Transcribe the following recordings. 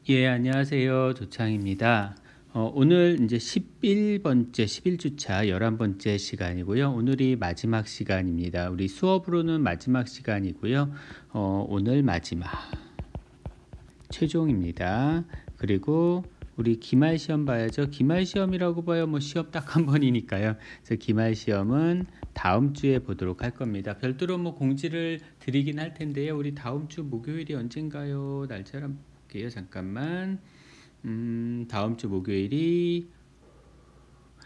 예, 안녕하세요. 조창입니다. 오늘 이제 11주차 11번째 시간이고요. 오늘이 마지막 시간입니다. 우리 수업으로는 마지막 시간이고요. 오늘 마지막 최종입니다. 그리고 우리 기말 시험 봐야죠. 기말 시험이라고 봐요. 뭐 시험 딱 한 번이니까요. 그래서 기말 시험은 다음 주에 보도록 할 겁니다. 별도로 뭐 공지를 드리긴 할 텐데요. 우리 다음 주 목요일이 언젠가요? 날짜를 볼게요. 잠깐만. 다음 주 목요일이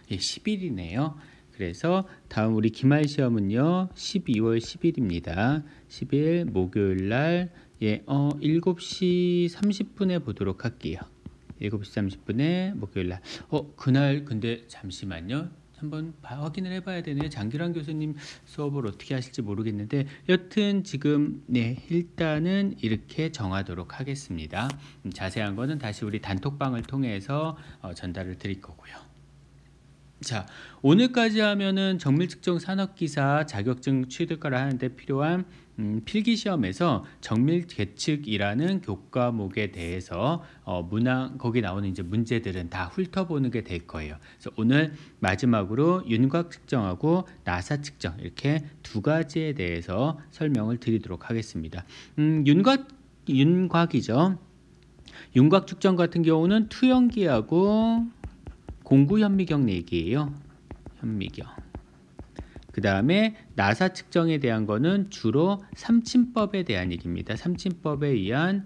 10일이네요. 그래서 다음 우리 기말 시험은요 12월 10일입니다. 10일 목요일 날 7시 30분에 보도록 할게요. 7시 30분에 목요일 날. 그날 근데 잠시만요. 한번 확인을 해봐야 되네요. 장규란 교수님 수업을 어떻게 하실지 모르겠는데 여튼 지금 일단은 이렇게 정하도록 하겠습니다. 자세한 거는 다시 우리 단톡방을 통해서 전달을 드릴 거고요. 자, 오늘까지 하면은 정밀측정 산업기사 자격증 취득을 하는데 필요한 필기시험에서 정밀계측이라는 교과목에 대해서 거기 나오는 이제 문제들은 다 훑어보는 게 될 거예요. 그래서 오늘 마지막으로 윤곽 측정하고 나사 측정 이렇게 두 가지에 대해서 설명을 드리도록 하겠습니다. 윤곽이죠. 윤곽 측정 같은 경우는 투영기하고 공구 현미경 얘기예요. 현미경. 그 다음에 나사 측정에 대한 거는 주로 삼침법에 대한 얘기입니다. 삼침법에 의한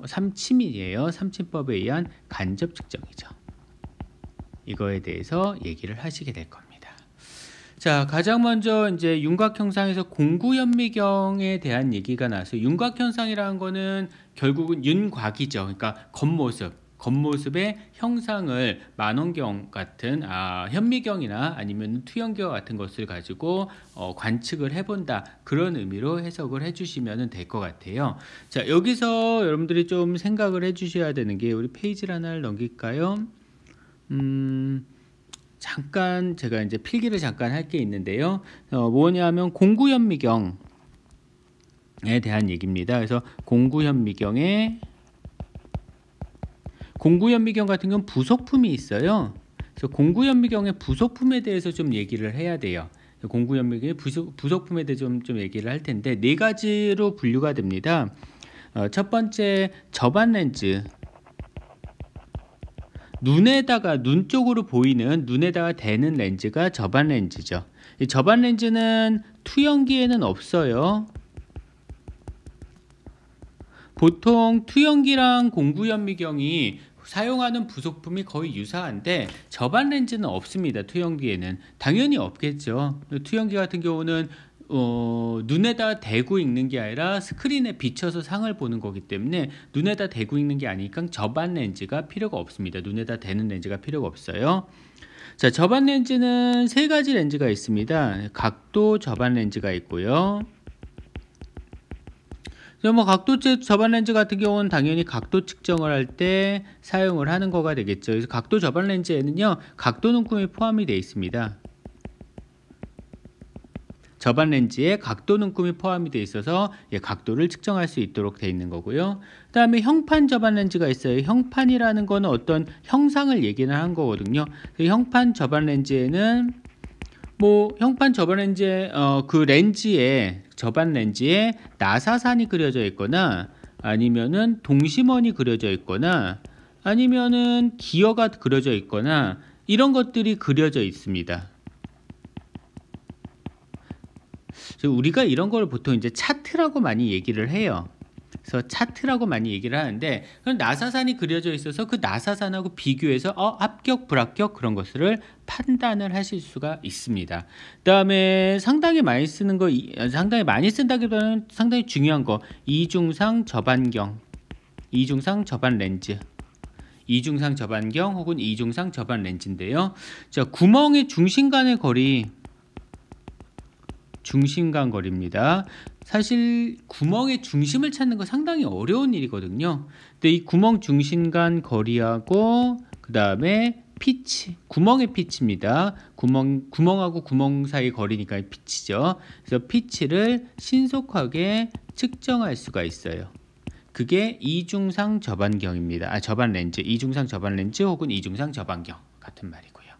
삼침이에요. 삼침법에 의한 간접 측정이죠. 이거에 대해서 얘기를 하시게 될 겁니다. 자, 가장 먼저 이제 윤곽 형상에서 공구 현미경에 대한 얘기가 나서 윤곽 형상이라는 거는 결국은 윤곽이죠. 그러니까 겉모습의 형상을 만원경 같은 현미경이나 아니면 투영경 같은 것을 가지고 관측을 해본다, 그런 의미로 해석을 해주시면 될 것 같아요. 자, 여기서 여러분들이 좀 생각을 해주셔야 되는 게, 우리 페이지를 하나를 넘길까요? 잠깐 제가 이제 필기를 잠깐 할 게 있는데요. 뭐냐면 공구 현미경에 대한 얘기입니다. 그래서 공구 현미경 같은 경우는 부속품이 있어요. 그래서 공구 현미경의 부속품에 대해서 좀 얘기를 해야 돼요. 공구 현미경의 부속품에 대해서 좀 얘기를 할 텐데, 네 가지로 분류가 됩니다. 첫 번째, 접안 렌즈. 눈 쪽으로 보이는, 눈에다가 대는 렌즈가 접안 렌즈죠. 이 접안 렌즈는 투영기에는 없어요. 보통 투영기랑 공구 현미경이 사용하는 부속품이 거의 유사한데 접안 렌즈는 없습니다. 투영기에는 당연히 없겠죠. 투영기 같은 경우는 눈에다 대고 읽는 게 아니라 스크린에 비춰서 상을 보는 거기 때문에 눈에다 대고 읽는 게 아니니까 접안 렌즈가 필요가 없습니다. 눈에다 대는 렌즈가 필요가 없어요. 자, 접안 렌즈는 세 가지 렌즈가 있습니다. 각도 접안 렌즈가 있고요. 각도 접안 렌즈 같은 경우는 당연히 각도 측정을 할 때 사용을 하는 거가 되겠죠. 그래서 각도 접안 렌즈에는요, 각도 눈금이 포함이 되어 있습니다. 접안 렌즈에 각도 눈금이 포함이 되어 있어서 각도를 측정할 수 있도록 되어 있는 거고요. 그 다음에 형판 접안 렌즈가 있어요. 형판이라는 거는 어떤 형상을 얘기를 한 거거든요. 형판 접안 렌즈에는 형판 접안 렌즈에 그 렌즈에 접안 렌즈에 나사산이 그려져 있거나 아니면은 동심원이 그려져 있거나 아니면은 기어가 그려져 있거나 이런 것들이 그려져 있습니다. 우리가 이런 걸 보통 이제 차트라고 많이 얘기를 해요. 그래서 차트라고 많이 얘기를 하는데, 나사산이 그려져 있어서 그 나사산하고 비교해서 합격, 불합격 그런 것들을 판단을 하실 수가 있습니다. 그 다음에 상당히 많이 쓴다기보다는 상당히 중요한 거, 이중상 접안경, 이중상 접안 렌즈, 이중상 접안경 혹은 이중상 접안 렌즈인데요. 자, 구멍의 중심 간의 거리, 중심간 거리입니다. 사실 구멍의 중심을 찾는 거 상당히 어려운 일이거든요. 근데 이 구멍 중심간 거리하고 그 다음에 피치, 구멍의 피치입니다. 구멍하고 구멍 사이 거리니까 피치죠. 그래서 피치를 신속하게 측정할 수가 있어요. 그게 이중상 저반경입니다. 저반 렌즈, 이중상 저반 렌즈 혹은 이중상 저반경 같은 말이고요.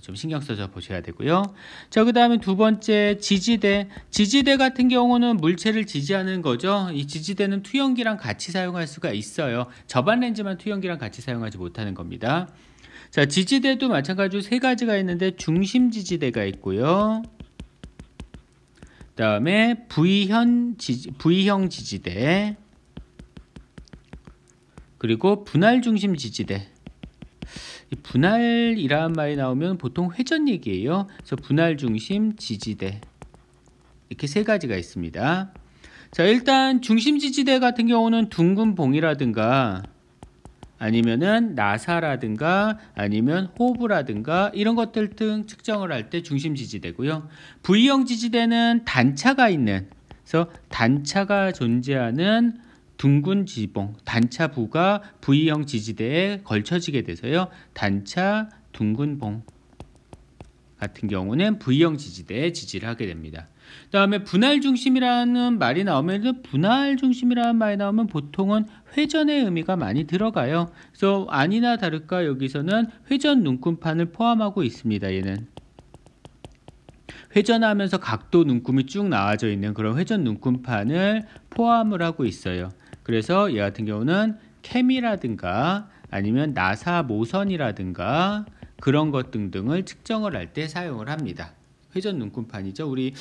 좀 신경 써서 보셔야 되고요. 자, 그 다음에 두 번째 지지대. 지지대 같은 경우는 물체를 지지하는 거죠. 이 지지대는 투영기랑 같이 사용할 수가 있어요. 저반 렌즈만 투영기랑 같이 사용하지 못하는 겁니다. 자, 지지대도 마찬가지로 세 가지가 있는데 중심 지지대가 있고요. 그 다음에 V형 지지대, 그리고 분할 중심 지지대. 이 분할이라는 말이 나오면 보통 회전 얘기예요. 그래서 분할 중심 지지대, 이렇게 세 가지가 있습니다. 자, 일단 중심 지지대 같은 경우는 둥근 봉이라든가 아니면은 나사라든가 아니면 호브라든가 이런 것들 등 측정을 할 때 중심 지지대고요. V형 지지대는 단차가 있는, 그래서 단차가 존재하는 둥근 지봉, 단차부가 V형 지지대에 걸쳐지게 돼서요. 단차 둥근 봉 같은 경우는 V형 지지대에 지지를 하게 됩니다. 그 다음에 분할 중심이라는 말이 나오면, 보통은 회전의 의미가 많이 들어가요. 그래서 아니나 다를까 여기서는 회전 눈금판을 포함하고 있습니다. 얘는 회전하면서 각도 눈금이 쭉 나와져 있는 그런 회전 눈금판을 포함을 하고 있어요. 그래서 얘 같은 경우는 캠이라든가 아니면 나사 모선이라든가 그런 것 등등을 측정을 할 때 사용을 합니다. 회전 눈금판이죠. 우리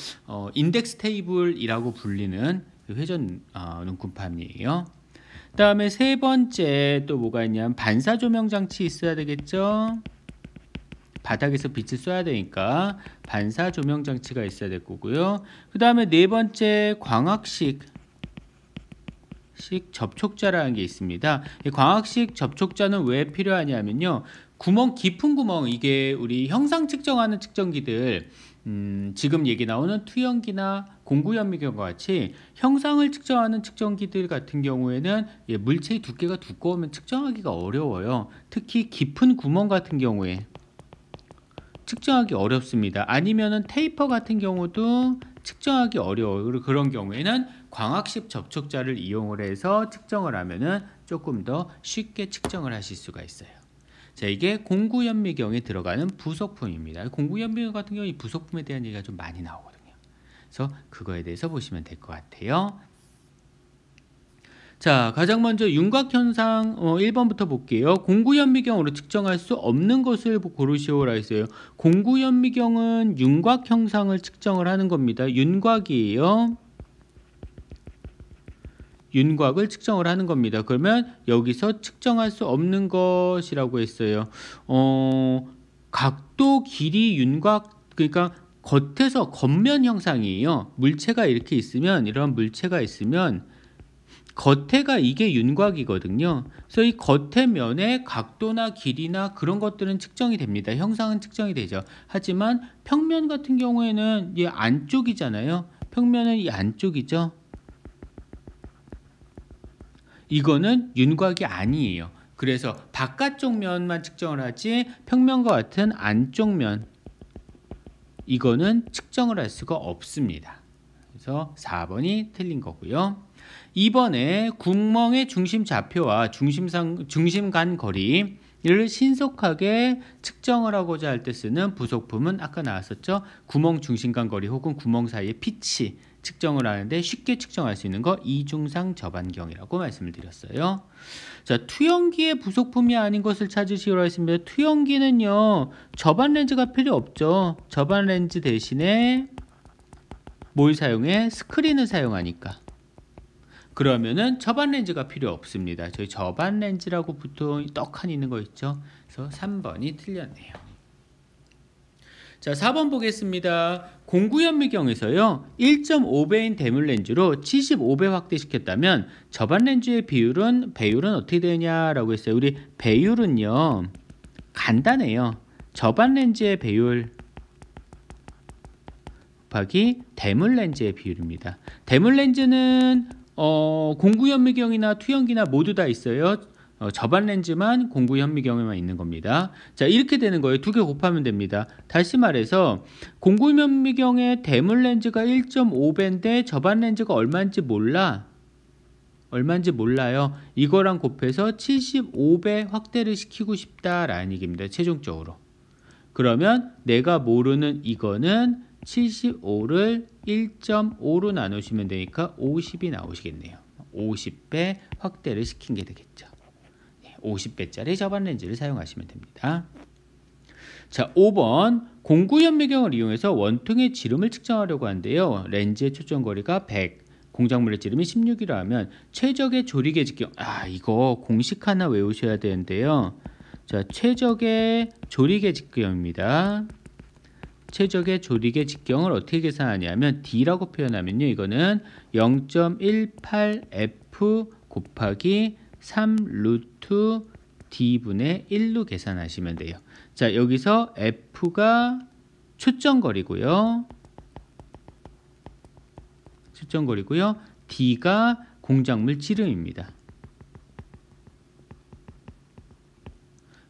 인덱스 테이블이라고 불리는 회전 눈금판이에요. 그 다음에 세 번째 또 뭐가 있냐면 반사 조명 장치 있어야 되겠죠. 바닥에서 빛을 쏴야 되니까 반사 조명 장치가 있어야 될 거고요. 그 다음에 네 번째 광학식 접촉자라는 게 있습니다. 이 광학식 접촉자는 왜 필요하냐면요, 구멍, 깊은 구멍, 이게 우리 형상 측정하는 측정기들, 지금 얘기 나오는 투영기나 공구현미경과 같이 형상을 측정하는 측정기들 같은 경우에는 물체의 두께가 두꺼우면 측정하기가 어려워요. 특히 깊은 구멍 같은 경우에 측정하기 어렵습니다. 아니면은 테이퍼 같은 경우도 측정하기 어려워요. 그런 경우에는 광학식 접촉자를 이용을 해서 측정을 하면은 조금 더 쉽게 측정을 하실 수가 있어요. 자, 이게 공구현미경에 들어가는 부속품입니다. 공구현미경 같은 경우 이 부속품에 대한 얘기가 좀 많이 나오거든요. 그래서 그거에 대해서 보시면 될 것 같아요. 자, 가장 먼저 윤곽현상 1번부터 볼게요. 공구현미경으로 측정할 수 없는 것을 고르시오라 했어요. 공구현미경은 윤곽형상을 측정을 하는 겁니다. 윤곽이에요. 윤곽을 측정을 하는 겁니다. 그러면 여기서 측정할 수 없는 것이라고 했어요. 각도, 길이, 윤곽, 그러니까 겉에서 겉면 형상이에요. 물체가 이렇게 있으면, 이런 물체가 있으면 겉에가 이게 윤곽이거든요. 그래서 이 겉의 면의 각도나 길이나 그런 것들은 측정이 됩니다. 형상은 측정이 되죠. 하지만 평면 같은 경우에는 이 안쪽이잖아요. 평면은 이 안쪽이죠. 이거는 윤곽이 아니에요. 그래서 바깥쪽 면만 측정을 하지 평면과 같은 안쪽 면, 이거는 측정을 할 수가 없습니다. 그래서 4번이 틀린 거고요. 2번에 구멍의 중심 좌표와 중심 간 거리를 신속하게 측정을 하고자 할 때 쓰는 부속품은 아까 나왔었죠. 구멍 중심 간 거리 혹은 구멍 사이의 피치 측정을 하는데 쉽게 측정할 수 있는 거 이중상 저반경이라고 말씀을 드렸어요. 자, 투영기의 부속품이 아닌 것을 찾으시오라 했습니다. 투영기는요, 저반 렌즈가 필요 없죠. 저반 렌즈 대신에 뭘 사용해? 스크린을 사용하니까. 그러면은 저반 렌즈가 필요 없습니다. 저희 저반 렌즈라고 보통 떡하니 있는 거 있죠. 그래서 3번이 틀렸네요. 자, 4번 보겠습니다. 공구현미경에서요 1.5배인 대물 렌즈로 75배 확대시켰다면 저반 렌즈의 배율은 어떻게 되냐라고 했어요. 우리 배율은요 간단해요. 저반 렌즈의 배율 곱하기 대물 렌즈의 비율입니다. 대물 렌즈는 공구현미경이나 투영기나 모두 다 있어요. 저반 렌즈만 공구현미경에만 있는 겁니다. 자, 이렇게 되는 거예요. 두 개 곱하면 됩니다. 다시 말해서 공구현미경의 대물 렌즈가 1.5배인데 저반 렌즈가 얼마인지 몰라. 얼마인지 몰라요. 이거랑 곱해서 75배 확대를 시키고 싶다라는 얘기입니다. 최종적으로. 그러면 내가 모르는 이거는 75를 1.5로 나누시면 되니까 50이 나오시겠네요. 50배 확대를 시킨 게 되겠죠. 50배짜리 접안 렌즈를 사용하시면 됩니다. 자, 5번 공구현미경을 이용해서 원통의 지름을 측정하려고 하는데요. 렌즈의 초점거리가 100, 공작물의 지름이 16이라 하면 최적의 조리개 직경, 이거 공식 하나 외우셔야 되는데요. 자, 최적의 조리개 직경입니다. 최적의 조리개 직경을 어떻게 계산하냐면 D라고 표현하면요. 이거는 0.18F 곱하기 3 루트 D분의 1로 계산하시면 돼요. 자, 여기서 F가 초점거리고요. D가 공작물 지름입니다.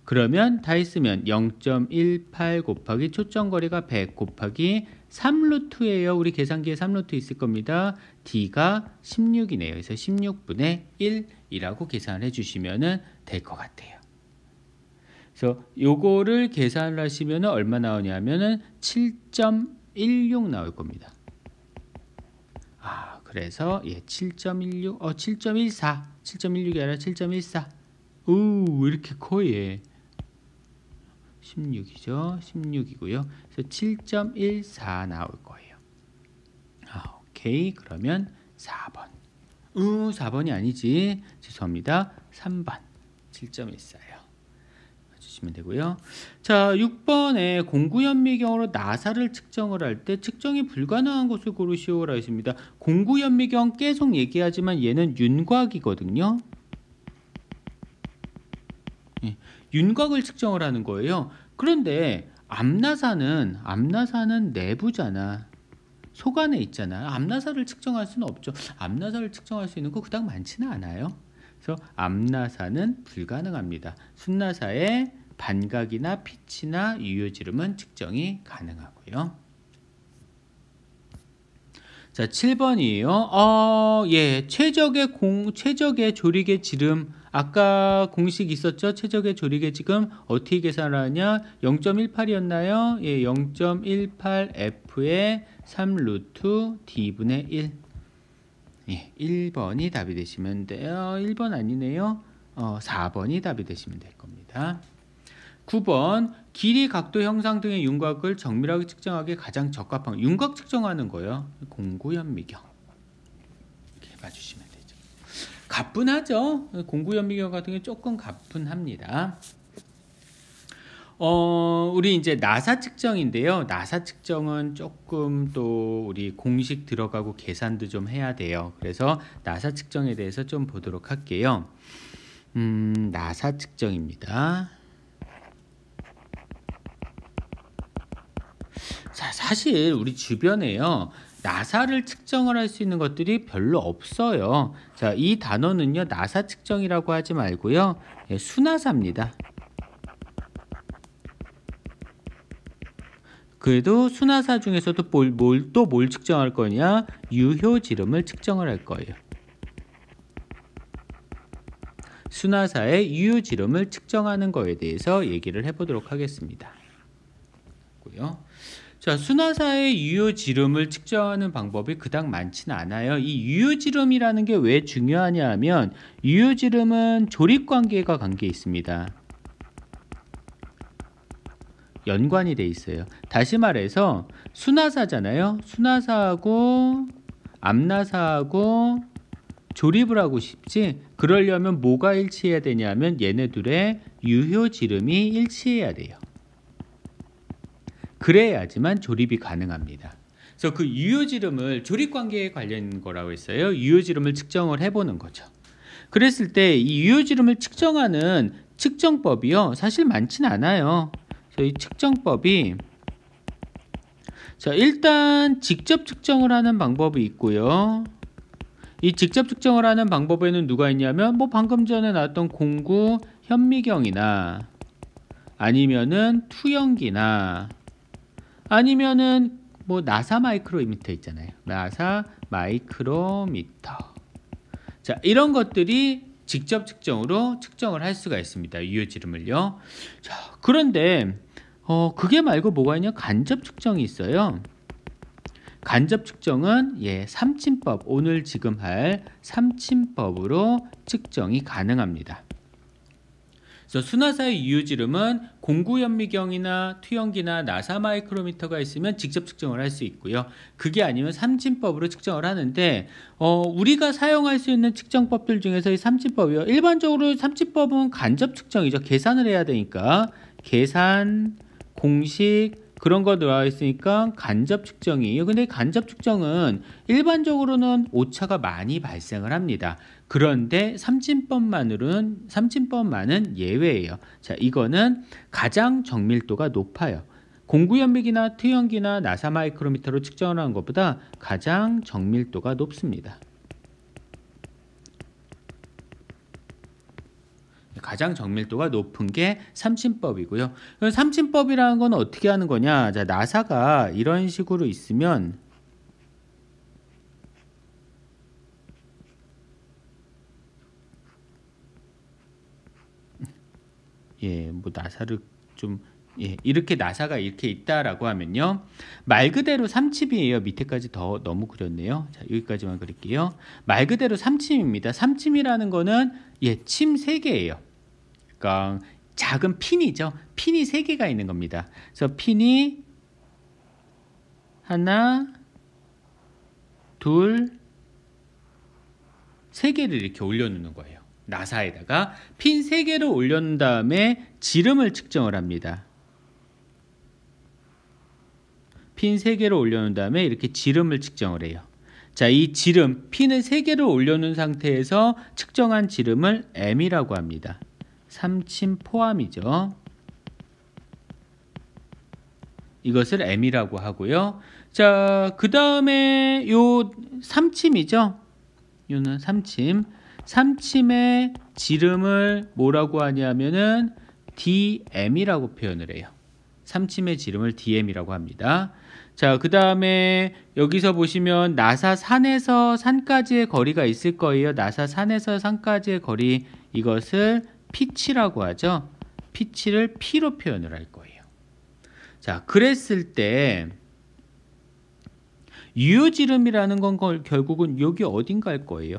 그러면 다 했으면 0.18 곱하기 초점거리가 100 곱하기 3루트예요. 우리 계산기에 3루트 있을 겁니다. D가 16이네요. 그래서 16분의 1이라고 계산을 해주시면 될 것 같아요. 그래서 요거를 계산을 하시면 얼마 나오냐면은 7.16 나올 겁니다. 그래서 7.16, 7.14, 7.16이 아니라 7.14. 왜 이렇게 커 얘? 16이죠. 16이고요. 그래서 7.14 나올 거예요. 오케이. 그러면 4번. 4번이 아니지. 죄송합니다. 3번. 7.14요. 주시면 되고요. 자, 6번에 공구현미경으로 나사를 측정을 할 때 측정이 불가능한 것을 고르시오라 했습니다. 공구현미경 계속 얘기하지만 얘는 윤곽이거든요. 윤곽을 측정을 하는 거예요. 그런데 암나사는 내부잖아. 속 안에 있잖아. 암나사를 측정할 수는 없죠. 암나사를 측정할 수 있는 거 그닥 많지는 않아요. 그래서 암나사는 불가능합니다. 순나사의 반각이나 피치나 유효지름은 측정이 가능하고요. 자, 7번이에요. 최적의 조리개 지름. 아까 공식 있었죠? 최적의 조리개 지름 어떻게 계산을 하냐? 0.18이었나요? 0.18F의 3 루트 D분의 1. 1번이 답이 되시면 돼요. 1번 아니네요. 4번이 답이 되시면 될 겁니다. 9번 길이, 각도, 형상 등의 윤곽을 정밀하게 측정하기에 가장 적합한 윤곽 측정하는 거예요. 공구현미경 이렇게 봐주시면 되죠. 가뿐하죠. 공구현미경 같은 게 조금 가뿐합니다. 우리 이제 나사 측정인데요. 나사 측정은 조금 또 우리 공식 들어가고 계산도 좀 해야 돼요. 그래서 나사 측정에 대해서 좀 보도록 할게요. 나사 측정입니다. 자, 사실 우리 주변에요. 나사를 측정을 할 수 있는 것들이 별로 없어요. 자, 이 단어는요. 나사 측정이라고 하지 말고요. 수나사입니다. 그래도 수나사 중에서도 뭘 측정할 거냐? 유효지름을 측정을 할 거예요. 수나사의 유효지름을 측정하는 거에 대해서 얘기를 해보도록 하겠습니다. 자, 수나사의 유효지름을 측정하는 방법이 그닥 많지는 않아요. 이 유효지름이라는 게 왜 중요하냐 하면 유효지름은 조립관계가 관계 있습니다. 연관이 돼 있어요. 다시 말해서 수나사잖아요. 수나사하고 암나사하고 조립을 하고 싶지. 그러려면 뭐가 일치해야 되냐면 얘네들의 유효지름이 일치해야 돼요. 그래야지만 조립이 가능합니다. 그래서 그 유효지름을 조립관계에 관련 거라고 했어요. 유효지름을 측정을 해보는 거죠. 그랬을 때 이 유효지름을 측정하는 측정법이요. 사실 많지는 않아요. 이 측정법이 자, 일단 직접 측정을 하는 방법이 있고요. 이 직접 측정을 하는 방법에는 누가 있냐면 방금 전에 나왔던 공구 현미경이나 아니면은 투영기나 아니면은 나사 마이크로미터 있잖아요. 나사 마이크로미터. 자, 자, 이런 것들이 직접 측정으로 측정을 할 수가 있습니다. 유효지름을요. 자, 그런데 그게 말고 뭐가 있냐? 간접 측정이 있어요. 간접 측정은 삼침법, 오늘 지금 할 삼침법으로 측정이 가능합니다. 그래서 순화사의 유효지름은 공구현미경이나 투영기나 나사 마이크로미터가 있으면 직접 측정을 할 수 있고요. 그게 아니면 삼침법으로 측정을 하는데 우리가 사용할 수 있는 측정법들 중에서 이 삼침법이요. 일반적으로 삼침법은 간접 측정이죠. 계산을 해야 되니까 계산, 공식 그런 거 들어가 있으니까 간접 측정이에요. 근데 간접 측정은 일반적으로는 오차가 많이 발생을 합니다. 그런데 삼침법만은 예외예요. 자, 이거는 가장 정밀도가 높아요. 공구현미기나 투영기나 나사 마이크로미터로 측정을 하는 것보다 가장 정밀도가 높습니다. 가장 정밀도가 높은 게 삼침법이고요. 삼침법이라는 건 어떻게 하는 거냐? 자, 나사가 이런 식으로 있으면 뭐 나사를 좀 이렇게 나사가 이렇게 있다라고 하면요. 말 그대로 삼침이에요. 밑에까지 더 너무 그렸네요. 자, 여기까지만 그릴게요. 말 그대로 삼침입니다. 삼침이라는 거는 침 3개예요. 그러니까 작은 핀이죠. 핀이 3개가 있는 겁니다. 그래서 핀이 하나, 둘, 3개를 이렇게 올려놓는 거예요. 나사에다가 핀 3개를 올려놓은 다음에 지름을 측정을 합니다. 핀 3개를 올려놓은 다음에 이렇게 지름을 측정을 해요. 자, 이 지름, 핀을 3개를 올려놓은 상태에서 측정한 지름을 M이라고 합니다. 삼침 포함이죠. 이것을 M이라고 하고요. 자, 그 다음에 요 삼침이죠. 요는 삼침. 삼침의 지름을 뭐라고 하냐면은 DM이라고 표현을 해요. 삼침의 지름을 DM이라고 합니다. 자, 그 다음에 여기서 보시면 나사 산에서 산까지의 거리가 있을 거예요. 나사 산에서 산까지의 거리, 이것을 피치라고 하죠. 피치를 P로 표현을 할 거예요. 자, 그랬을 때 유효지름이라는 건 결국은 여기 어딘가 할 거예요.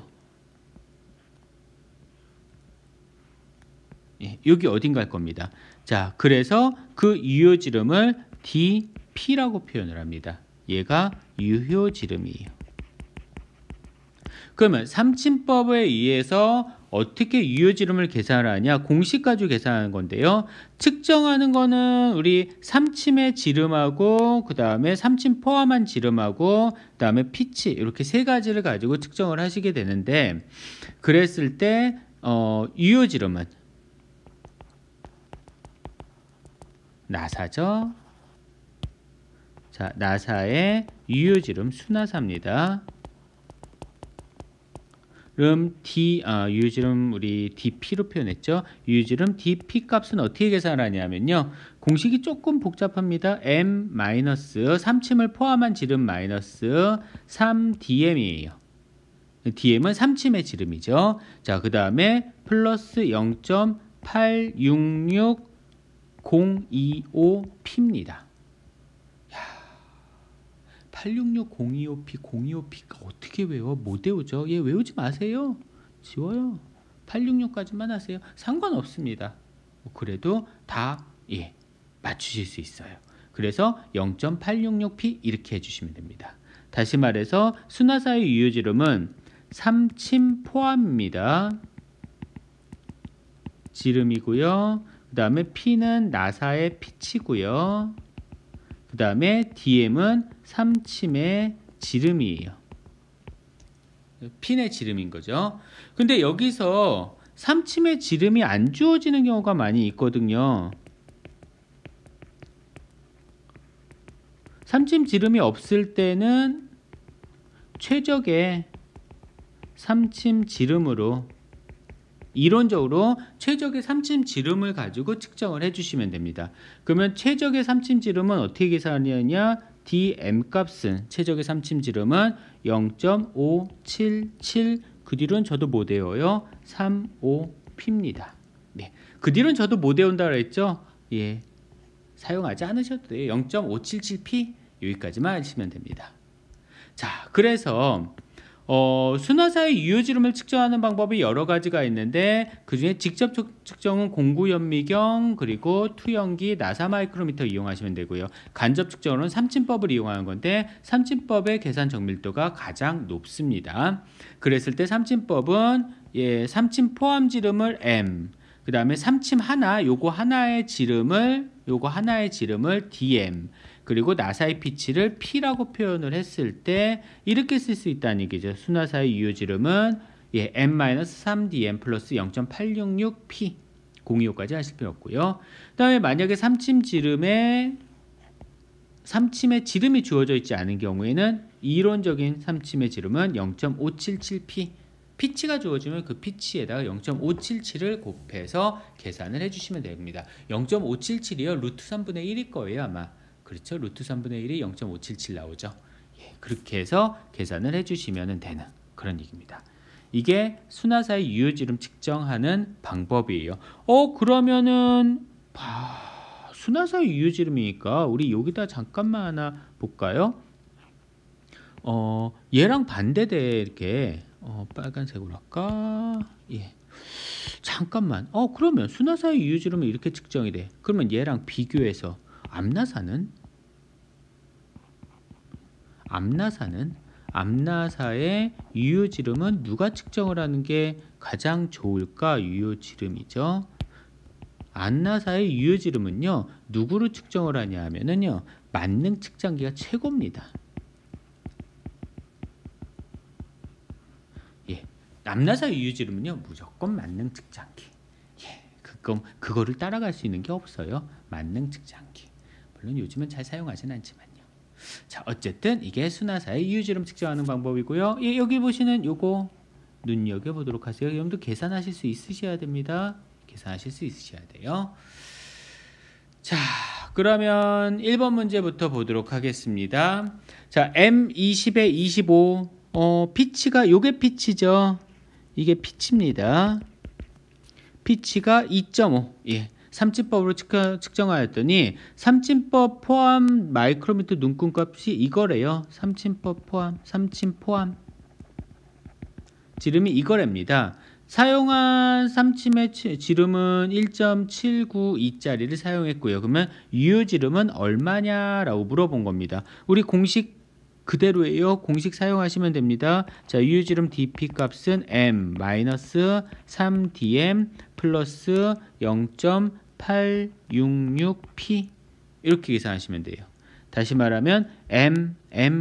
여기 어딘가 할 겁니다. 자, 그래서 그 유효지름을 DP라고 표현을 합니다. 얘가 유효지름이에요. 그러면 삼침법에 의해서 어떻게 유효지름을 계산하냐? 공식 가지고 계산하는 건데요. 측정하는 거는 우리 삼침의 지름하고 그 다음에 삼침 포함한 지름하고 그 다음에 피치 이렇게 3가지를 가지고 측정을 하시게 되는데, 그랬을 때 유효지름은 나사죠. 자, 나사의 유효지름 순화사입니다. 그럼 유효지름 우리 DP로 표현했죠. 유효지름 DP 값은 어떻게 계산하냐면요. 공식이 조금 복잡합니다. M 마이너스 삼침을 포함한 지름 마이너스 3DM이에요. DM은 삼침의 지름이죠. 자, 그 다음에 플러스 0.866025P입니다. 866025P, 025P가 어떻게 외워? 못 외우죠. 얘 외우지 마세요. 지워요. 866까지만 하세요. 상관없습니다. 그래도 다 맞추실 수 있어요. 그래서 0.866P 이렇게 해주시면 됩니다. 다시 말해서 순화사의 유효지름은 삼침 포함입니다. 지름이고요. 그 다음에 P는 나사의 피치고요. 그 다음에 DM은 삼침의 지름이에요. 핀의 지름인 거죠. 근데 여기서 삼침의 지름이 안 주어지는 경우가 많이 있거든요. 삼침 지름이 없을 때는 최적의 삼침 지름으로, 이론적으로 최적의 삼침 지름을 가지고 측정을 해주시면 됩니다. 그러면 최적의 삼침 지름은 어떻게 계산하느냐? DM 값은 최적의 삼침 지름은 0.577 그 뒤로는 저도 못 외워요. 35P입니다. 네, 그 뒤로는 저도 못 외운다 그랬죠. 예, 사용하지 않으셔도 돼요. 0.577P 여기까지만 하시면 됩니다. 자, 그래서 순화사의 유효지름을 측정하는 방법이 여러 가지가 있는데 그 중에 직접 측정은 공구연미경 그리고 투영기 나사 마이크로미터 이용하시면 되고요. 간접 측정으로는 삼침법을 이용하는 건데 삼침법의 계산 정밀도가 가장 높습니다. 그랬을 때 삼침법은 삼침 포함 지름을 M, 그 다음에 삼침 하나, 요거 하나의 지름을 DM, 그리고 나사의 피치를 P라고 표현을 했을 때 이렇게 쓸 수 있다는 얘기죠. 순화사의 유효지름은 M-3DM 플러스 0.866P 025까지 하실 필요 없고요. 그 다음에 만약에 삼침의 지름이 주어져 있지 않은 경우에는 이론적인 삼침의 지름은 0.577P, 피치가 주어지면 그 피치에다가 0.577을 곱해서 계산을 해주시면 됩니다. 0.577이요 루트 3분의 1일 거예요 아마. 그렇죠? 루트 3분의 1이 0.577 나오죠. 그렇게 해서 계산을 해주시면 되는 그런 얘기입니다. 이게 순화사의 유효지름 측정하는 방법이에요. 그러면은 순화사의 유효지름이니까 우리 여기다 잠깐만 하나 볼까요? 얘랑 반대돼 이렇게 빨간색으로 할까? 잠깐만. 그러면 순화사의 유효지름은 이렇게 측정이 돼. 그러면 얘랑 비교해서 암나사의 유효지름은 누가 측정을 하는 게 가장 좋을까? 유효지름이죠. 암나사의 유효지름은요 누구로 측정을 하냐 하면은요 만능 측정기가 최고입니다. 암나사의 유효지름은요 무조건 만능 측정기. 그거를 따라갈 수 있는 게 없어요. 만능 측정기. 물론 요즘은 잘 사용하진 않지만요. 자, 어쨌든 이게 순화사의 유효지름 측정하는 방법이고요. 여기 보시는 요거 눈여겨보도록 하세요. 여러분도 계산하실 수 있으셔야 됩니다. 계산하실 수 있으셔야 돼요. 자, 그러면 1번 문제부터 보도록 하겠습니다. 자, M20에 25 피치가 요게 피치죠. 이게 피치입니다. 피치가 2.5. 삼침법으로 측정하였더니 삼침법 포함 마이크로미터 눈금 값이 이거래요. 삼침법 포함, 삼침 포함 지름이 이거랍니다. 사용한 삼침의 지름은 1.792짜리를 사용했고요. 그러면 유효지름은 얼마냐라고 물어본 겁니다. 우리 공식 그대로예요. 공식 사용하시면 됩니다. 자, 유효지름 DP 값은 M-3DM 플러스 0.866P 이렇게 계산하시면 돼요. 다시 말하면 M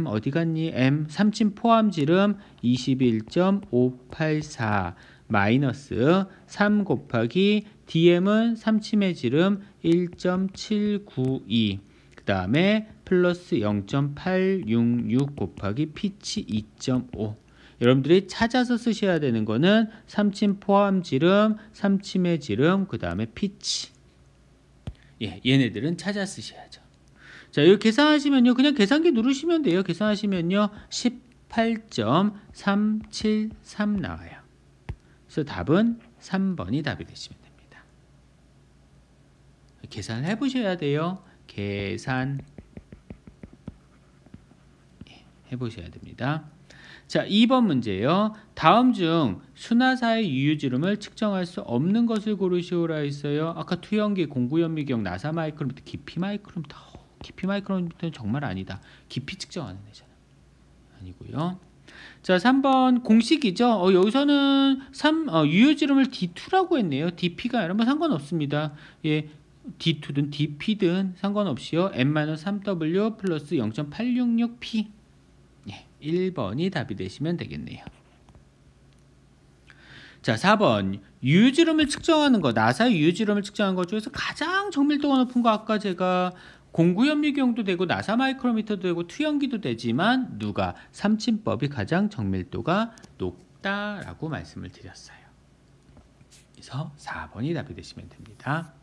어디 갔니? M 삼침 포함 지름 21.584 마이너스 3 곱하기 DM은 삼침의 지름 1.792 그 다음에 플러스 0.866 곱하기 피치 2.5. 여러분들이 찾아서 쓰셔야 되는 거는 삼침 포함 지름, 삼침의 지름, 그 다음에 피치. 얘네들은 찾아 쓰셔야죠. 자, 이거 계산하시면요. 그냥 계산기 누르시면 돼요. 계산하시면요. 18.373 나와요. 그래서 답은 3번이 답이 되시면 됩니다. 계산을 해보셔야 돼요. 계산 해보셔야 됩니다. 자, 2번 문제예요. 다음 중 순화사의 유효지름을 측정할 수 없는 것을 고르시오라 했어요. 아까 투영기, 공구연미경, 나사 마이크로미터, 깊이 마이크로미터. 깊이 마이크로미터는 정말 아니다. 깊이 측정하는 애잖아. 아니고요. 자, 3번 공식이죠. 여기서는 유효지름을 D2라고 했네요. DP가 아니라 뭐 상관없습니다. D2든 DP든 상관없이요. M-3W 플러스 0.866P 1번이 답이 되시면 되겠네요. 자, 4번 유효지름을 측정하는 거, 나사의 유효지름을 측정하는 것 중에서 가장 정밀도가 높은 거 아까 제가 공구연미경도 되고 나사 마이크로미터도 되고 투영기도 되지만 누가 삼침법이 가장 정밀도가 높다라고 말씀을 드렸어요. 그래서 4번이 답이 되시면 됩니다.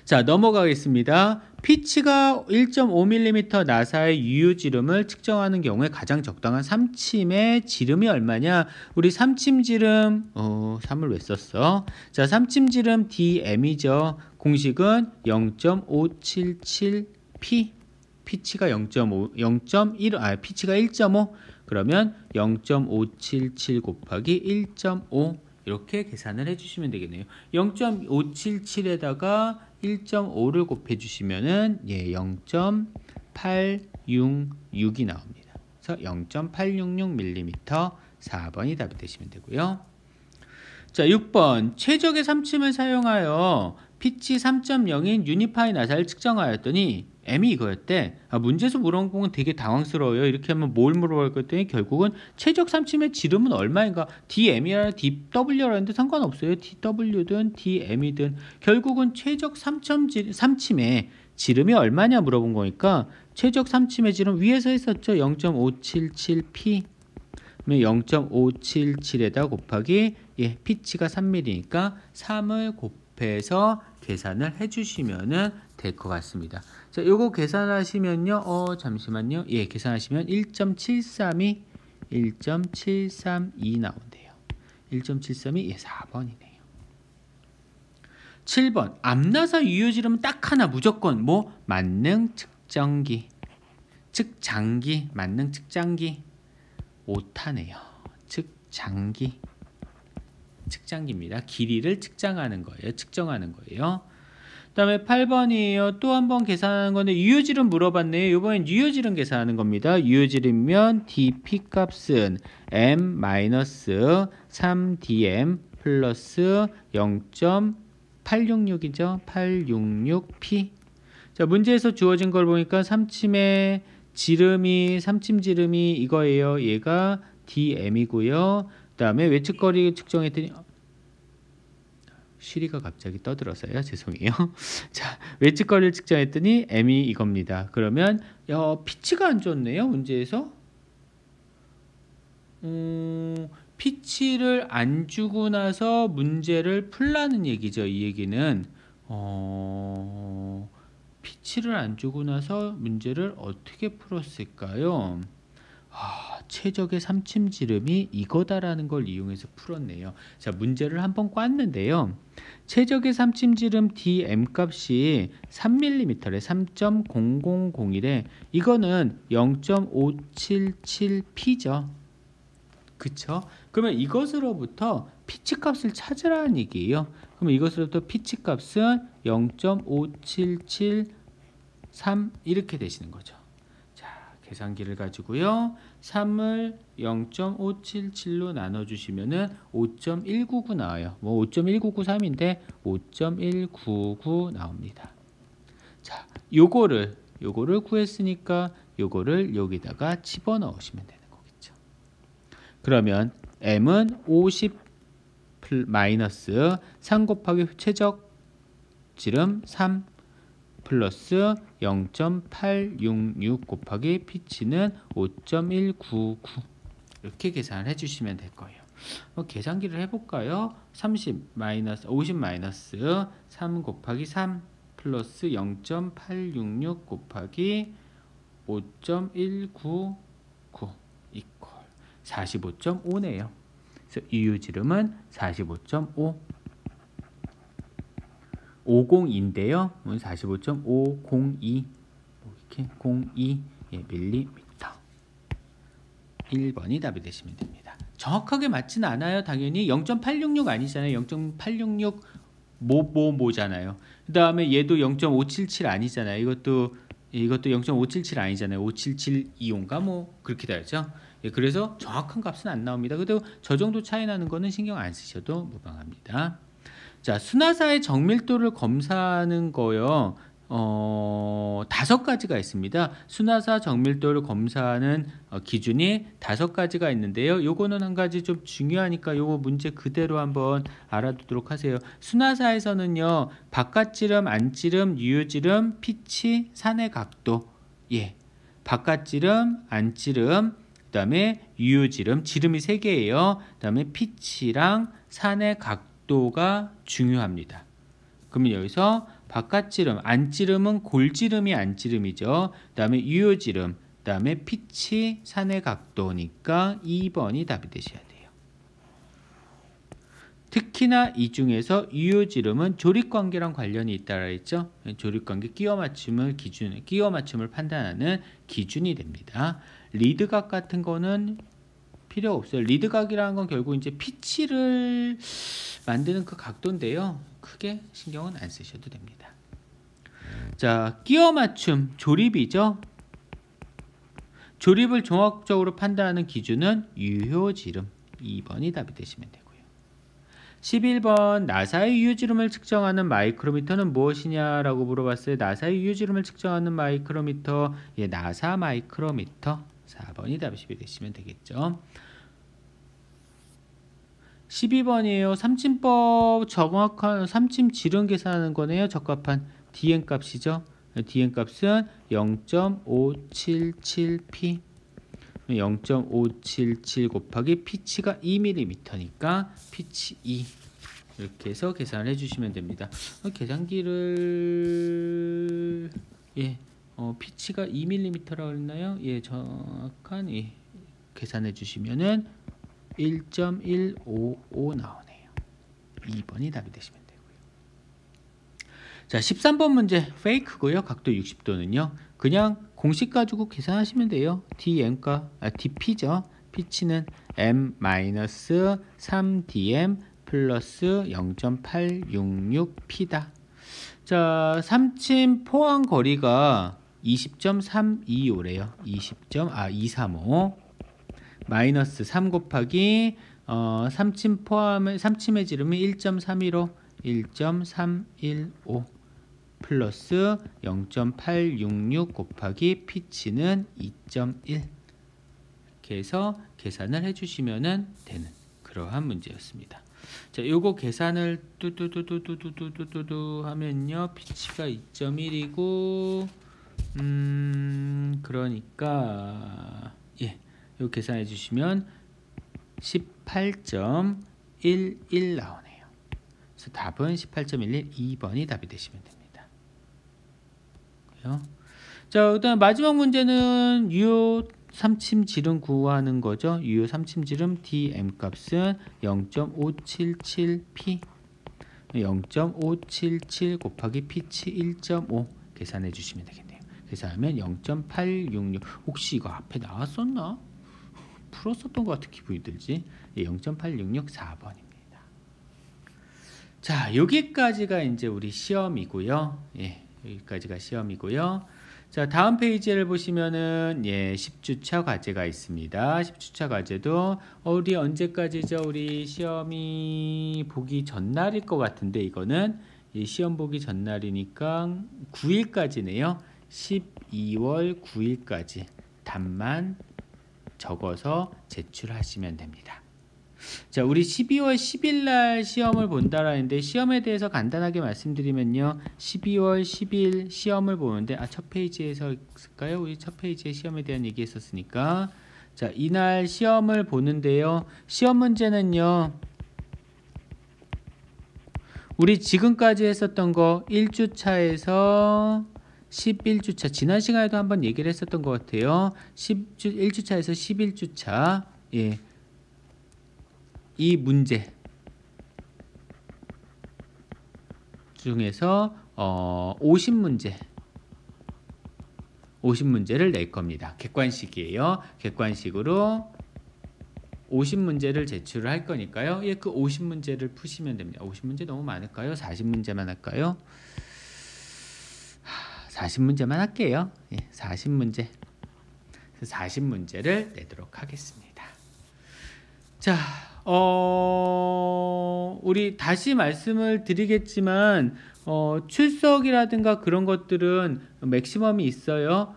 자, 넘어가겠습니다. 피치가 1.5mm 나사의 유효지름을 측정하는 경우에 가장 적당한 삼침의 지름이 얼마냐? 우리 삼침지름 3을 왜 썼어? 자, 삼침지름 DM이죠. 공식은 0.577P. 피치가 0.1 피치가 1.5 그러면 0.577 곱하기 1.5 이렇게 계산을 해주시면 되겠네요. 0.577에다가 1.5를 곱해주시면은 0.866이 나옵니다. 그래서 0.866mm 4번이 답이 되시면 되고요. 자, 6번 최적의 삼침을 사용하여 피치 3.0인 유니파이 나사를 측정하였더니 M이 이거였대. 문제에서 물어본 건 되게 당황스러워요. 이렇게 하면 뭘 물어볼 것더니 결국은 최적 삼침의 지름은 얼마인가? DM이라 DW라는데 상관없어요. DW든 DM이든 결국은 최적 삼침의 지름이 얼마냐 물어본 거니까 최적 삼침의 지름 위에서 했었죠. 0.577P 0.577에다 곱하기 피치가 3mm니까 3을 곱해서 계산을 해주시면 될 것 같습니다. 자, 요거 계산하시면요. 잠시만요. 계산하시면 1.732 나온대요. 1.732 4번이네요. 7번 앞나사 유효지름은 딱 하나 무조건 만능 측정기. 만능 측정기 오타네요. 측정기입니다. 길이를 측정하는 거예요. 그 다음에 8번이에요. 또 한 번 계산하는 건데 유효지름 물어봤네요. 이번엔 유효지름 계산하는 겁니다. 유효지름이면 dp 값은 m-3dm 플러스 0.866이죠. 866p. 자, 문제에서 주어진 걸 보니까 삼침 지름이 이거예요. 얘가 dm이고요. 그 다음에 외측거리 측정했더니 시리가 갑자기 떠들어서요. 죄송해요. 자, 외측거리를 측정했더니 m이 이겁니다. 그러면 피치가 안 좋네요. 문제에서 피치를 안 주고 나서 문제를 풀라는 얘기죠. 이 얘기는 피치를 안 주고 나서 문제를 어떻게 풀었을까요? 최적의 삼침 지름이 이거다라는 걸 이용해서 풀었네요. 자, 문제를 한번 꿨는데요. 최적의 삼침 지름 DM 값이 3mm래. 3.0001에 이거는 0.577P죠. 그쵸? 그러면 이것으로부터 피치 값을 찾으라는 얘기예요. 그러면 이것으로부터 피치 값은 0.5773 이렇게 되시는 거죠. 계산기를 가지고요. 3을 0.577로 나눠주시면은 5.199 나와요. 5.1993인데 5.199 나옵니다. 자, 요거를 구했으니까 요거를 여기다가 집어넣으시면 되는 거겠죠. 그러면 m은 50 마이너스 3 곱하기 최적 지름 3 플러스 0.866 곱하기 피치는 5.199 이렇게 계산을 해주시면 될 거예요. 계산기를 해볼까요? 50 마이너스 3 곱하기 3 플러스 0.866 곱하기 5.199 이퀄 45.5네요. 그래서 유효지름은 45.5 50인데요. 45.502 이렇게 02 밀리미터. 1번이 답이 되시면 됩니다. 정확하게 맞지는 않아요. 당연히 0.866 아니잖아요. 0.866 뭐잖아요. 그 다음에 얘도 0.577 아니잖아요. 이것도 0.577 아니잖아요. 57725인가 그렇게 되죠. 그래서 정확한 값은 안 나옵니다. 그래도 저 정도 차이 나는 거는 신경 안 쓰셔도 무방합니다. 자, 수나사의 정밀도를 검사하는 거요. 5가지가 있습니다. 수나사 정밀도를 검사하는 기준이 5가지가 있는데요. 요거는 한 가지 좀 중요하니까 요거 문제 그대로 한번 알아두도록 하세요. 수나사에서는요, 바깥지름, 안지름, 유효지름, 피치, 산의 각도. 바깥지름, 안지름, 그 다음에 유효지름, 지름이 3개예요. 그 다음에 피치랑 산의 각도가 중요합니다. 그러면 여기서 바깥지름, 안지름은 골지름이 안지름이죠. 그 다음에 유효지름, 그 다음에 피치, 산의 각도니까 2번이 답이 되셔야 돼요. 특히나 이 중에서 유효지름은 조립관계랑 관련이 있다라 했죠. 조립관계 끼워 맞춤을 판단하는 기준이 됩니다. 리드각 같은 거는 필요 없어요. 리드각이라는 건 결국 이제 피치를 만드는 그 각도인데요. 크게 신경은 안 쓰셔도 됩니다. 자, 끼워 맞춤 조립이죠. 조립을 종합적으로 판단하는 기준은 유효지름. 2번이 답이 되시면 되고요. 11번 나사의 유효지름을 측정하는 마이크로미터는 무엇이냐라고 물어봤어요. 나사의 유효지름을 측정하는 마이크로미터, 예, 나사 마이크로미터. 4번이 답이 되시면 되겠죠. 12번이에요. 삼침법 정확한 삼침 지름 계산하는 거네요. 적합한 dn 값이죠. dn 값은 0.577p 0.577 곱하기 피치가 2mm니까 피치 2 이렇게 해서 계산을 해주시면 됩니다. 계산기를 피치가 2mm라고 했나요? 예, 정확한 계산해 주시면은 1.155 나오네요. 2번이 답이 되시면 되고요. 자, 13번 문제 페이크고요. 각도 60도는요. 그냥 공식 가지고 계산하시면 돼요. dp죠. 피치는 m-3dm 플러스 0.866p다. 자, 삼침 포항 거리가 20.325래요. 235 마이너스 3 곱하기 삼침의 지름이 1.315 1.315 플러스 0.866 곱하기 피치는 2.1 이렇게 해서 계산을 해주시면 되는 그러한 문제였습니다. 자, 요거 계산을 뚜뚜뚜뚜뚜뚜뚜뚜 하면요, 피치가 2.1이고 그러니까 요 계산해 주시면 18.11 나오네요. 그래서 답은 18.11 2번이 답이 되시면 됩니다. 자, 일단 마지막 문제는 유효 삼침 지름 구하는 거죠. 유효 삼침 지름 dm 값은 0.577p 0.577 곱하기 피치 1.5 계산해 주시면 되겠네요. 계산하면 0.866 혹시 이거 앞에 나왔었나? 풀었었던 것 같은 기분이 들지. 0.866 4번입니다. 자, 여기까지가 이제 우리 시험이고요. 여기까지가 시험이고요. 자, 다음 페이지를 보시면은 10주차 과제가 있습니다. 10주차 과제도 우리 언제까지죠? 우리 시험이 보기 전날일 것 같은데 이거는 시험 보기 전날이니까 9일까지네요. 12월 9일까지 답만 적어서 제출하시면 됩니다. 자, 우리 12월 10일 날 시험을 본다라는데 시험에 대해서 간단하게 말씀드리면요. 12월 10일 시험을 보는데 첫 페이지에서 있을까요? 우리 첫 페이지에 시험에 대한 얘기 했었으니까 자, 이날 시험을 보는데요. 시험 문제는요. 우리 지금까지 했었던 거 1주차에서 11주차 지난 시간에도 한번 얘기를 했었던 것 같아요. 1주차에서 11주차 이 문제 중에서 50문제를 낼 겁니다. 객관식이에요. 객관식으로 50문제를 제출을 할 거니까요. 그 50문제를 푸시면 됩니다. 50문제 너무 많을까요? 40문제만 할까요? 40문제만 할게요. 40문제. 40문제를 내도록 하겠습니다. 자, 우리 다시 말씀을 드리겠지만 출석이라든가 그런 것들은 맥시멈이 있어요.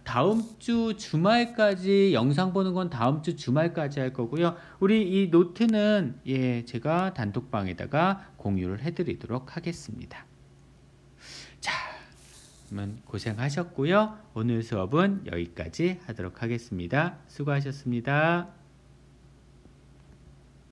다음 주 주말까지 영상 보는 건 다음 주 주말까지 할 거고요. 우리 이 노트는 제가 단톡방에다가 공유를 해드리도록 하겠습니다. 자, 그러면 고생하셨고요. 오늘 수업은 여기까지 하도록 하겠습니다. 수고하셨습니다.